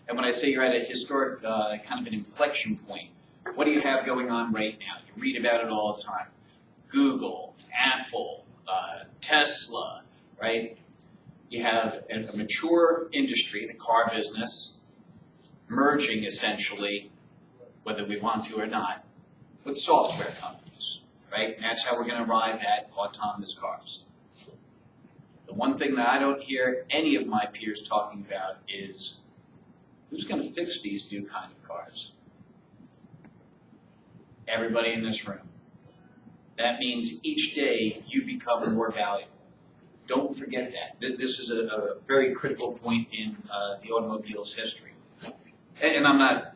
And when I say you're at a historic kind of an inflection point, what do you have going on right now? You read about it all the time. Google, Apple, Tesla, right? You have a mature industry, the car business, merging essentially, whether we want to or not, with software companies, right? And that's how we're going to arrive at autonomous cars. The one thing that I don't hear any of my peers talking about is who's going to fix these new kind of cars? Everybody in this room. That means each day you become more valuable. Don't forget that. This is a very critical point in the automobile's history. And I'm not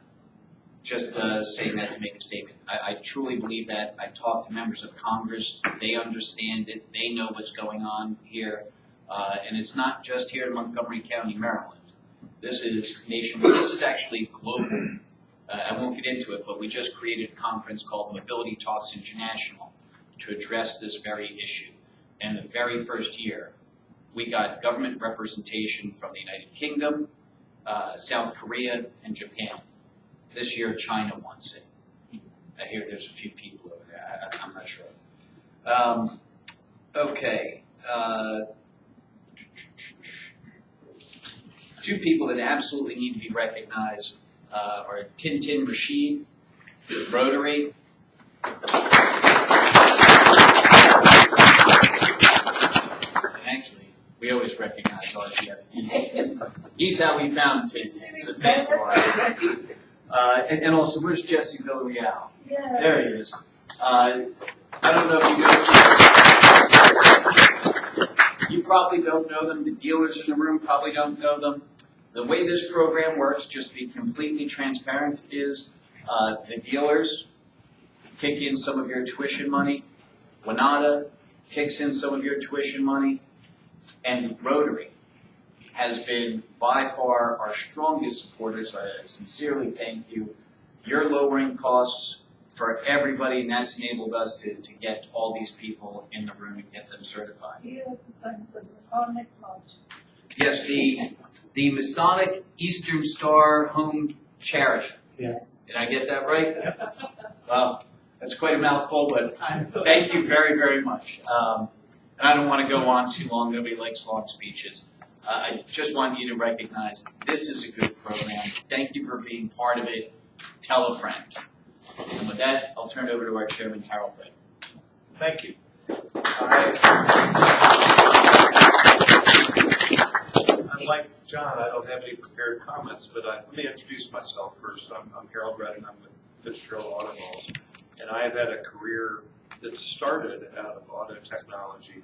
just saying that to make a statement. I truly believe that. I talk to members of Congress. They understand it. They know what's going on here. And it's not just here in Montgomery County, Maryland. This is nationwide. This is actually global. I won't get into it, but we just created a conference called Mobility Talks International to address this very issue. And the very first year, we got government representation from the United Kingdom, South Korea, and Japan. This year, China wants it. I hear there's a few people over there. I'm not sure. Okay. Two people that absolutely need to be recognized are Tintin Rashid, Rotary. Actually, we always recognize RTF. He's how we found Tintin, so thank you. And also, where's Jesse Villarreal? Yeah. There he is. I don't know if you probably don't know them. The dealers in the room probably don't know them. The way this program works, just to be completely transparent, is the dealers kick in some of your tuition money. WADA kicks in some of your tuition money. And Rotary has been by far our strongest supporters. I sincerely thank you. You're lowering costs for everybody, and that's enabled us to get all these people in the room and get them certified. You represent the Masonic Lodge. Yes, the Masonic Eastern Star Home Charity. Yes. Did I get that right? Well, that's quite a mouthful, but thank you very, very much. And I don't want to go on too long. Nobody likes long speeches. I just want you to recognize this is a good program. Thank you for being part of it. Tell a friend. And with that, I'll turn it over to our chairman, Harold Red. Thank you. Unlike John, I don't have any prepared comments, but let me introduce myself first. I'm Harold Red, and I'm with Fitzgerald Automobiles. And I have had a career that started out of auto technology.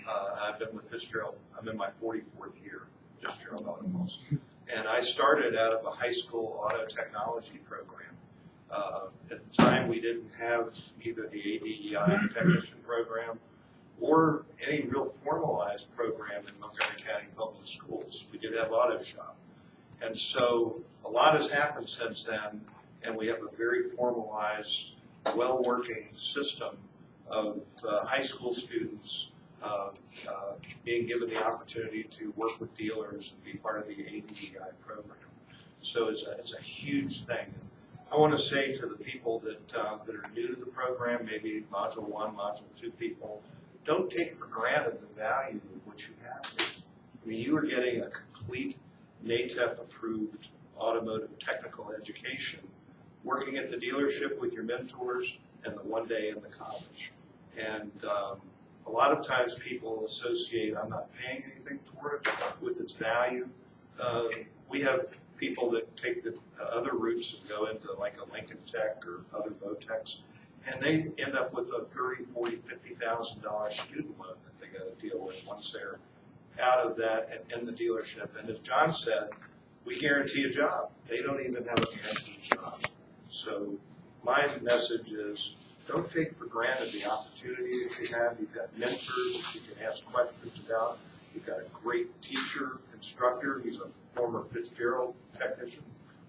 I've been with Fitzgerald. I'm in my 44th year, Fitzgerald Automobiles. And I started out of a high school auto technology program. At the time, we didn't have either the ADEI technician program or any real formalized program in Montgomery County Public Schools. We did have auto shop. And so a lot has happened since then, and we have a very formalized, well-working system of high school students being given the opportunity to work with dealers and be part of the ADEI program. So it's a huge thing. I want to say to the people that are new to the program, maybe Module 1, Module 2 people, don't take for granted the value of what you have here. I mean, you are getting a complete NATEP-approved automotive technical education, working at the dealership with your mentors, and the one day in the college. And a lot of times people associate, I'm not paying anything for it, with its value. We have people that take the other routes and go into like a Lincoln Tech or other Votechs, and they end up with a $30,000, $40,000, $50,000 student loan that they got to deal with once they're out of that and in the dealership. And as John said, we guarantee a job. They don't even have a guaranteed job. So my message is, don't take for granted the opportunity that you have. You've got mentors that you can ask questions about. You've got a great teacher, instructor. He's a former Fitzgerald technician,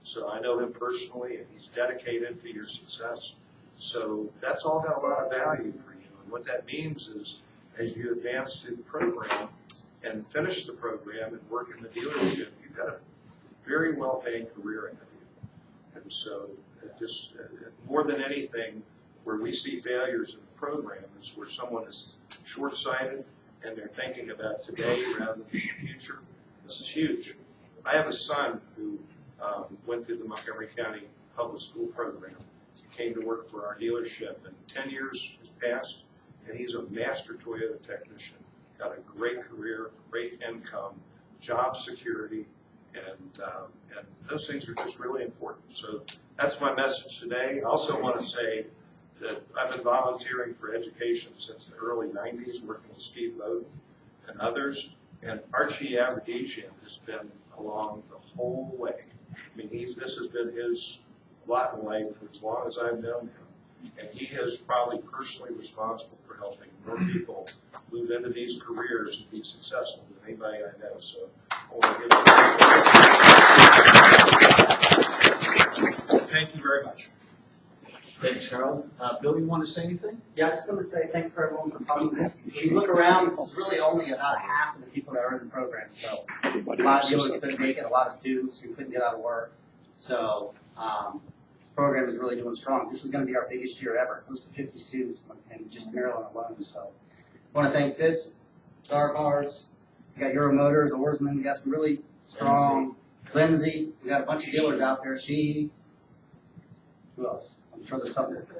so I know him personally, and he's dedicated to your success. So that's all got a lot of value for you. And what that means is, as you advance through the program and finish the program and work in the dealership, you've got a very well-paying career ahead of you. And so, just more than anything, where we see failures in the program is where someone is short-sighted and they're thinking about today rather than the future. This is huge. I have a son who went through the Montgomery County Public School program. He came to work for our dealership, and 10 years has passed, and he's a master Toyota technician. Got a great career, great income, job security, and those things are just really important. So that's my message today. I also want to say that I've been volunteering for education since the early 90s, working with Steve Bowden and others, and Archie Averdejian has been along the whole way. I mean, this has been his lot in life for as long as I've known him, and he is probably personally responsible for helping more people move into these careers and be successful than anybody I know. So I want to give thank you very much. Thanks, Harold. Bill, you want to say anything? Yeah, I just want to say thanks for everyone for coming. If you look around, this is really only about half of the people that are in the program. So a lot of dealers couldn't make it, a lot of students who couldn't get out of work. So the program is really doing strong. This is going to be our biggest year ever, close to 50 students in just Maryland alone. So I want to thank Fitz, Star Cars, we got Euro Motors, Oarsman, we got some really strong, Lindsay, we got a bunch of dealers out there. Who else? I'm sure there's companies.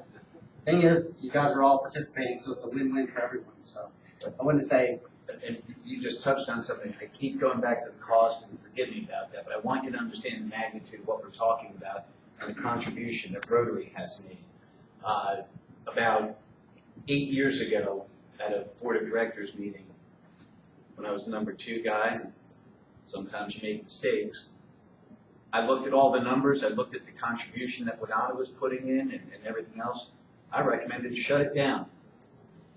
Thing is, you guys are all participating, so it's a win-win for everyone. So I wanted to say, And you just touched on something. I keep going back to the cost, and forgive me about that, but I want you to understand the magnitude of what we're talking about and the contribution that Rotary has made. About 8 years ago, at a board of directors meeting, when I was the number 2 guy, sometimes you make mistakes, I looked at all the numbers, I looked at the contribution that WADA was putting in and everything else. I recommended shut it down.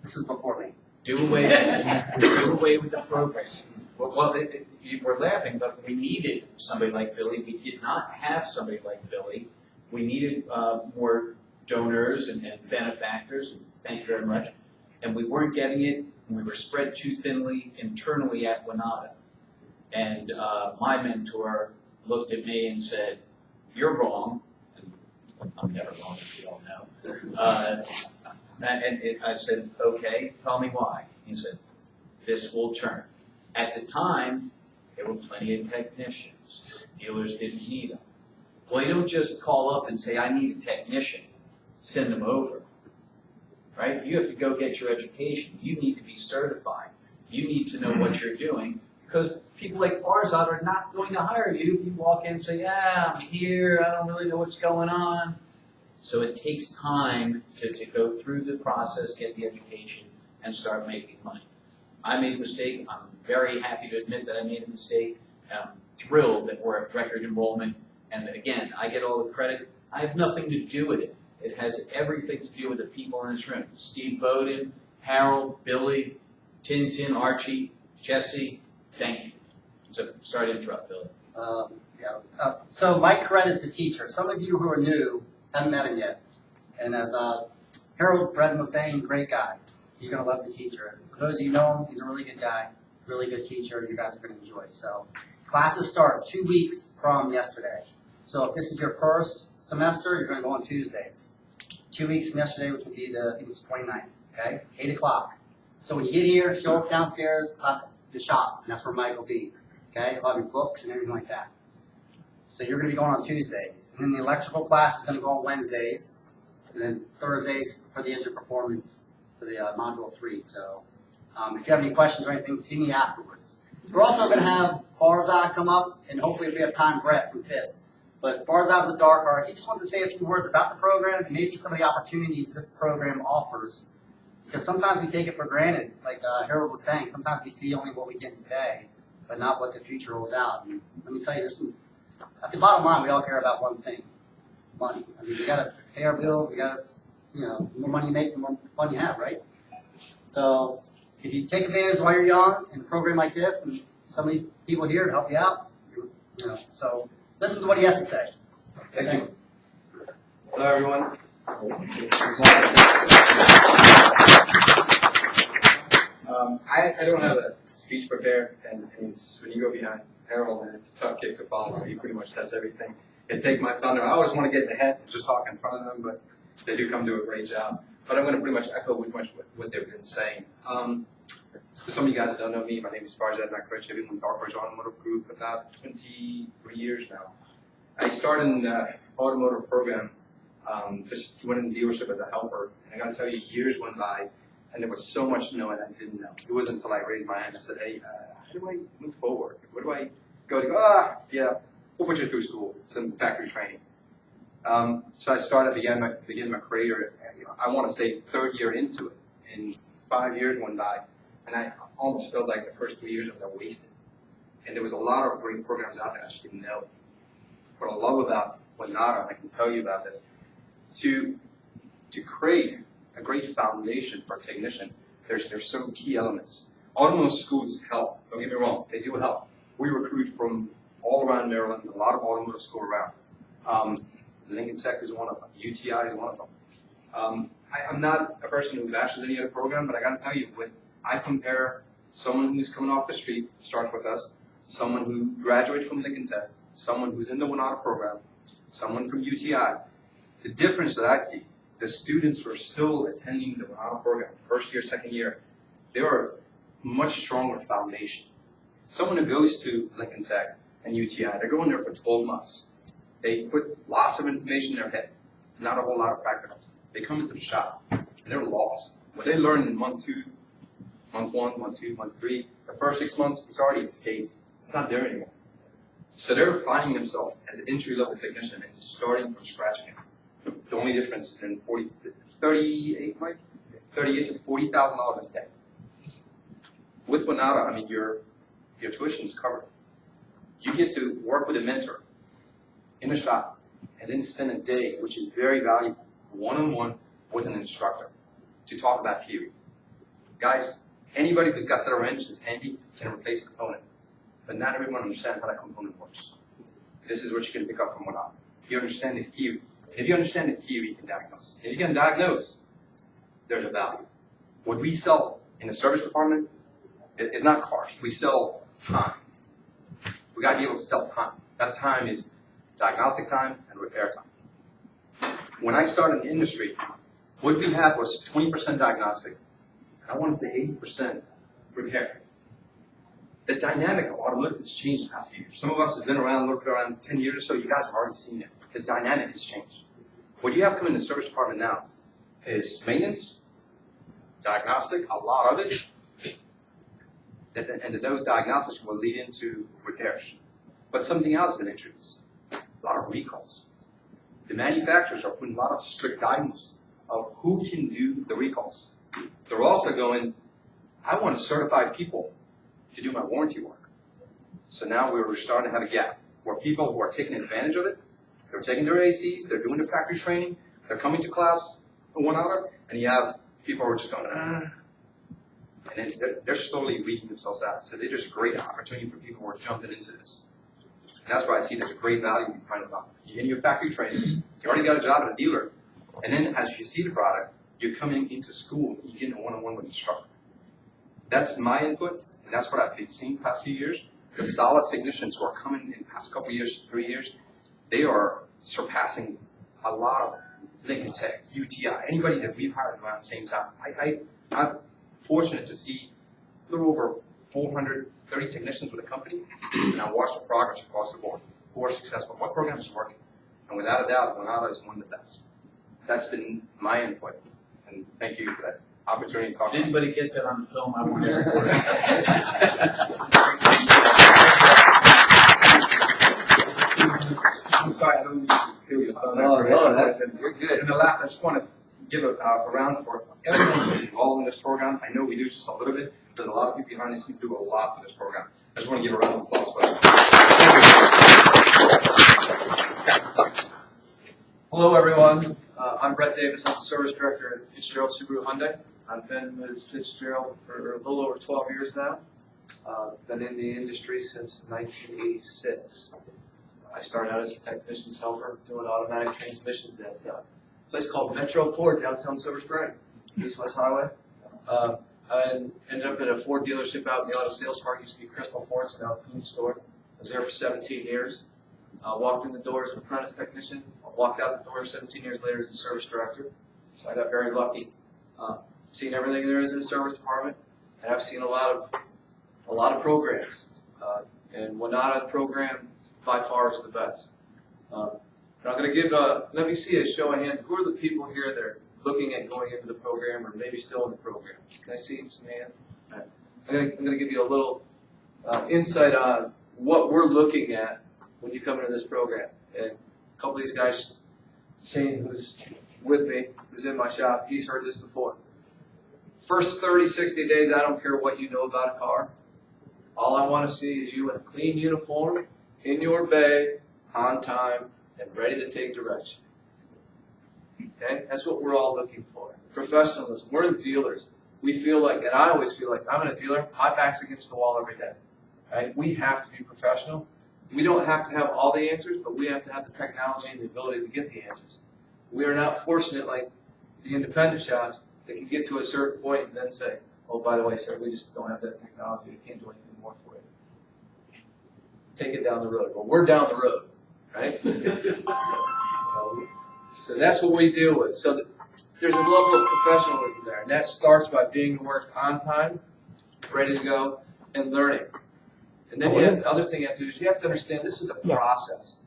this is before me. Do away with the program. Well, we're laughing, but we needed somebody like Billy. We did not have somebody like Billy. We needed more donors and benefactors, and thank you very much. And we weren't getting it, and we were spread too thinly internally at WADA. And my mentor looked at me and said, "You're wrong." And I'm never wrong, if you don't know. I said, "Okay, tell me why." He said, "This will turn." At the time, there were plenty of technicians. Dealers didn't need them. Well, you don't just call up and say, "I need a technician." Send them over, right? You have to go get your education. You need to be certified. You need to know what you're doing, because people like Farzad are not going to hire you if you walk in and say, "I'm here, I don't really know what's going on." So it takes time to go through the process, get the education, and start making money. I made a mistake. I'm very happy to admit that I made a mistake. I'm thrilled that we're at record enrollment. And again, I get all the credit. I have nothing to do with it. It has everything to do with the people in this room. Steve Bowden, Harold, Billy, Tintin, Archie, Jesse, thank you. So sorry to interrupt, Billy. So Mike Corrett is the teacher. Some of you who are new haven't met him yet. And as Harold Bredin was saying, great guy. You're going to love the teacher. For those of you who know him, he's a really good guy, really good teacher. You guys are going to enjoy. So classes start 2 weeks from yesterday. So if this is your first semester, you're going to go on Tuesdays. 2 weeks from yesterday, which would be I think it's 29th, okay? 8 o'clock. So when you get here, show up downstairs at the shop, and that's where Mike will be, okay? He'll have your books and everything like that. So you're going to be going on Tuesdays. And then the electrical class is going to go on Wednesdays, and then Thursdays for the engine performance for the Module 3. So if you have any questions or anything, see me afterwards. We're also going to have Farzad come up, and hopefully if we have time, Brett from Pitts. But Farzad with Dark Arts, he just wants to say a few words about the program, maybe some of the opportunities this program offers. Because sometimes we take it for granted, like Harold was saying, sometimes we see only what we get today, but not what the future holds out. And let me tell you, at the bottom line, we all care about one thing, money. I mean, we got to pay our bills, we got to, the more money you make, the more fun you have, right? So if you take advantage while you're young in a program like this, and some of these people here to help you out, so listen to what he has to say. Okay, thanks. Hello, everyone. I don't have a speech prepared, and it's when you go behind. Harold, and it's a tough kick to follow. He pretty much does everything. They take my thunder. I always want to get in the head and just talk in front of them, but they do come do a great job. But I'm going to pretty much echo pretty much what they've been saying. For some of you guys that don't know me, my name is Farzad Nakrish. I've been with Darkbridge Automotive Group about 23 years now. I started in the automotive program, just went in the dealership as a helper. And I got to tell you, years went by, and there was so much knowing I didn't know. It wasn't until I raised my hand and said, hey, how do I move forward? Where do I go to go? Yeah, we'll put you through school, some factory training. So I started, began my career, I want to say third year into it, and 5 years went by, and I almost felt like the first 3 years of it wasted. And there was a lot of great programs out there I just didn't know. What I love about WADA, and I can tell you about this, to create a great foundation for a technician, there's some key elements. Automotive schools help, don't get me wrong, they do help. We recruit from all around Maryland, a lot of automotive school around. Lincoln Tech is one of them. UTI is one of them. I'm not a person who bashes any other program, but I got to tell you, when I compare someone who's coming off the street, starts with us, someone who graduated from Lincoln Tech, someone who's in the WADA program, someone from UTI, the difference that I see, the students who are still attending the WADA program, first year, second year, they are much stronger foundation. Someone who goes to Lincoln Tech and UTI, they're going there for 12 months. They put lots of information in their head, not a whole lot of practical. They come into the shop, and they're lost. What they learned in month 2, month 1, month 2, month 3, the first 6 months, it's already escaped. It's not there anymore. So they're finding themselves as an entry-level technician and starting from scratch again. The only difference is in $38 to $40,000 a day. With WADA, I mean, your tuition is covered. You get to work with a mentor in a shop, and then spend a day, which is very valuable, one-on-one with an instructor to talk about theory. Guys, anybody who's got a set of wrenches handy can replace a component, but not everyone understands how that component works. This is what you can pick up from WADA. You understand the theory. And if you understand the theory, you can diagnose. And if you can diagnose, there's a value. What we sell in the service department is not cars. We sell time. We got to be able to sell time. That time is diagnostic time and repair time. When I started in the industry, what we had was 20% diagnostic, and I want to say 80% repair. The dynamic of automotive has changed in the past few years. Some of us have been around, looked around 10 years or so, you guys have already seen it. The dynamic has changed. What you have coming in the service department now is maintenance, diagnostic, a lot of it, and those diagnostics will lead into repairs. But something else has been introduced. A lot of recalls. The manufacturers are putting a lot of strict guidance of who can do the recalls. They're also going, I want certified people to do my warranty work. So now we're starting to have a gap where people who are taking advantage of it, they're taking their ACs, they're doing the factory training, they're coming to class one hour, and you have people who are just going, and then they're slowly weeding themselves out. So there's a great opportunity for people who are jumping into this. And that's why I see there's a great value behind it. You're in your factory training, you already got a job at a dealer, and then as you see the product, you're coming into school and you get a one-on-one with the instructor. That's my input, and that's what I've been seeing the past few years. The solid technicians who are coming in the past couple of years, 3 years, they are surpassing a lot of Lincoln Tech, UTI, anybody that we've hired around the same time. I'm fortunate to see a little over 430 technicians with the company, and I watch the progress across the board. Who are successful? What program is working? And without a doubt, WADA is one of the best. That's been my input, and thank you for that opportunity to talk. Did anybody get that on film? I want to record it. I'm sorry, I don't mean to steal your thunder. You're good. And the last, I just want to give a round for everyone who's involved in this program. I know we do just a little bit. There's a lot of people behind this who do a lot for this program. I just want to give a round of applause for that. Hello, everyone. I'm Brett Davis. I'm the service director at Fitzgerald Subaru Hyundai. I've been with Fitzgerald for a little over 12 years now. Been in the industry since 1986. I started out as a technician's helper doing automatic transmissions at a place called Metro Ford downtown Silver Spring, East West Highway. I ended up at a Ford dealership out in the auto sales park. Used to be Crystal Ford, it's now a Coon store. was there for 17 years. Walked in the door as an apprentice technician. Walked out the door 17 years later as the service director. So I got very lucky. Seen everything there is in the service department, and I've seen a lot of programs. And WADA program by far is the best. And I'm going to give let me see a show of hands. Who are the people here that are looking at going into the program or maybe still in the program? Can I see some hands? All right. I'm going to give you a little insight on what we're looking at when you come into this program. And a couple of these guys, Shane, who's with me, who's in my shop, he's heard this before. First 30, 60 days, I don't care what you know about a car. All I want to see is you in a clean uniform, in your bay, on time, and ready to take direction. Okay? That's what we're all looking for. Professionalism. We're the dealers. We feel like, and I always feel like, I'm in a dealer, my back's against the wall every day. Right? We have to be professional. We don't have to have all the answers, but we have to have the technology and the ability to get the answers. We are not fortunate like the independent shops that can get to a certain point and then say, oh, by the way, sir, we just don't have that technology. We can't do anything more for you. Take it down the road. Well, we're down the road, right? So that's what we deal with. So there's a level of professionalism there, and that starts by being to work on time, ready to go, and learning. And then the other thing you have to do is you have to understand this is a process.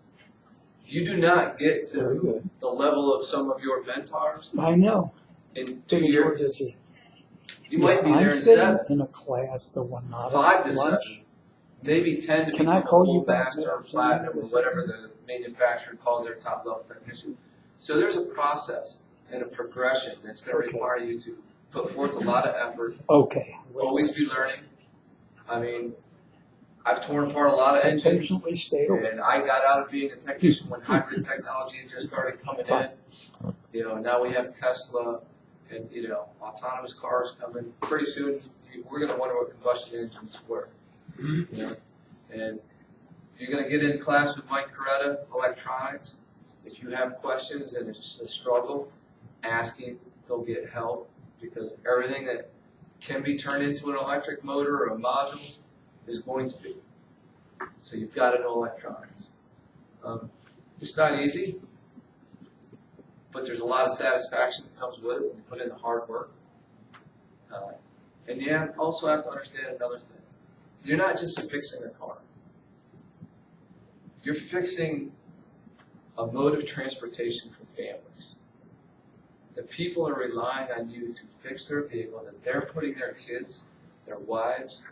You do not get to the level of some of your mentors I know. in 2 years. Busy. You might be there I'm in sitting 7, in a class that will not 5 to 7, lunch. maybe 10 to Can become I a call full you back master or later? platinum or whatever the manufacturer calls their top level technician. So there's a process and a progression that's going to require you to put forth a lot of effort, Okay. always be learning. I mean, I've torn apart a lot of engines, Patiently stay away. and I got out of being a technician when hybrid technology just started coming in. You know, now we have Tesla and, you know, autonomous cars coming. Pretty soon, we're going to wonder what combustion engines were. You know? And you're going to get in class with Mike Coretta, electronics. If you have questions and it's a struggle, ask him. He'll get help because everything that can be turned into an electric motor or a module is going to be. So you've got to know electronics. It's not easy, but there's a lot of satisfaction that comes with it when you put in the hard work. And you also have to understand another thing. You're not just fixing a car. You're fixing a mode of transportation for families. The people are relying on you to fix their vehicle, that they're putting their kids, their wives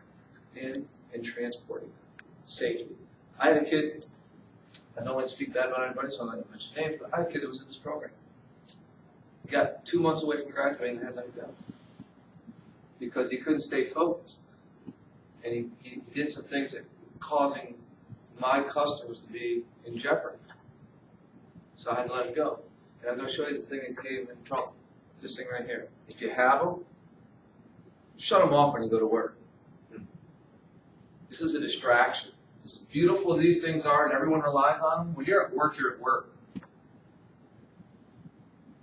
in and transporting them safely. I had a kid, I don't want to speak bad about anybody, so I'm not going to mention names, but I had a kid that was in this program. He got 2 months away from graduating and had to let him go because he couldn't stay focused. And he did some things that causing my customers to be in jeopardy. So I had to let him go. And I'm going to show you the thing that gave him in trouble. This thing right here. If you have them, shut them off when you go to work. This is a distraction. As beautiful as these things are and everyone relies on them, when you're at work, you're at work.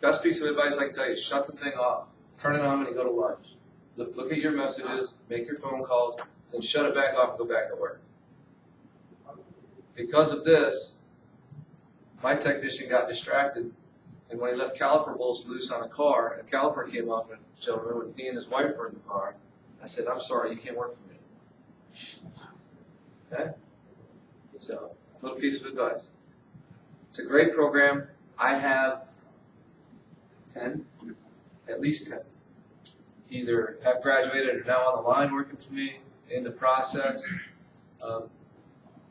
Best piece of advice I can tell you is shut the thing off. Turn it on when you go to lunch. Look at your messages, make your phone calls, then shut it back off and go back to work. Because of this, my technician got distracted, and when he left caliper bolts loose on a car, and a caliper came off and showed him when he and his wife were in the car, I said, I'm sorry, you can't work for me. Okay? So, a little piece of advice. It's a great program. I have 10, at least 10. Either have graduated or now on the line working for me in the process.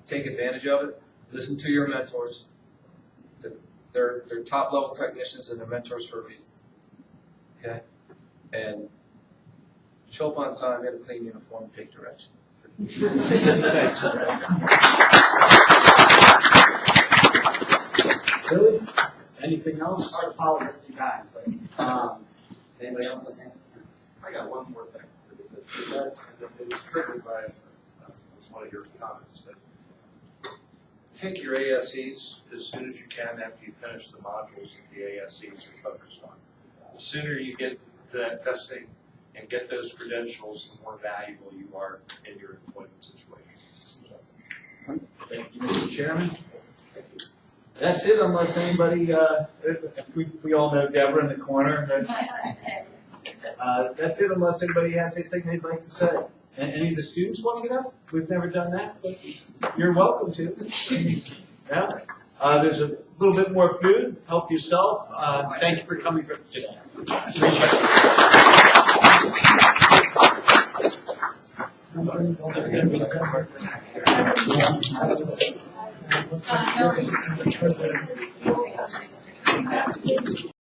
Take advantage of it. Listen to your mentors. They're top level technicians and they're mentors for a reason. Okay? And show up on time, get a clean uniform, and take direction. Billy, anything else? Hard to follow this too bad, but anybody else want to say anything? I got one more thing. It was triggered by one of your comments, but take your ASEs as soon as you can after you finish the modules that the ASEs are focused on. The sooner you get to that testing and get those credentials, the more valuable you are in your employment situation. So, Thank you, Mr. Chairman. That's it, unless anybody, we all know Deborah in the corner. That's it, unless anybody has anything they'd like to say. Any of the students want to get up? We've never done that, but you're welcome to. Yeah. There's a little bit more food. Help yourself. Thank you for coming today. Appreciate it.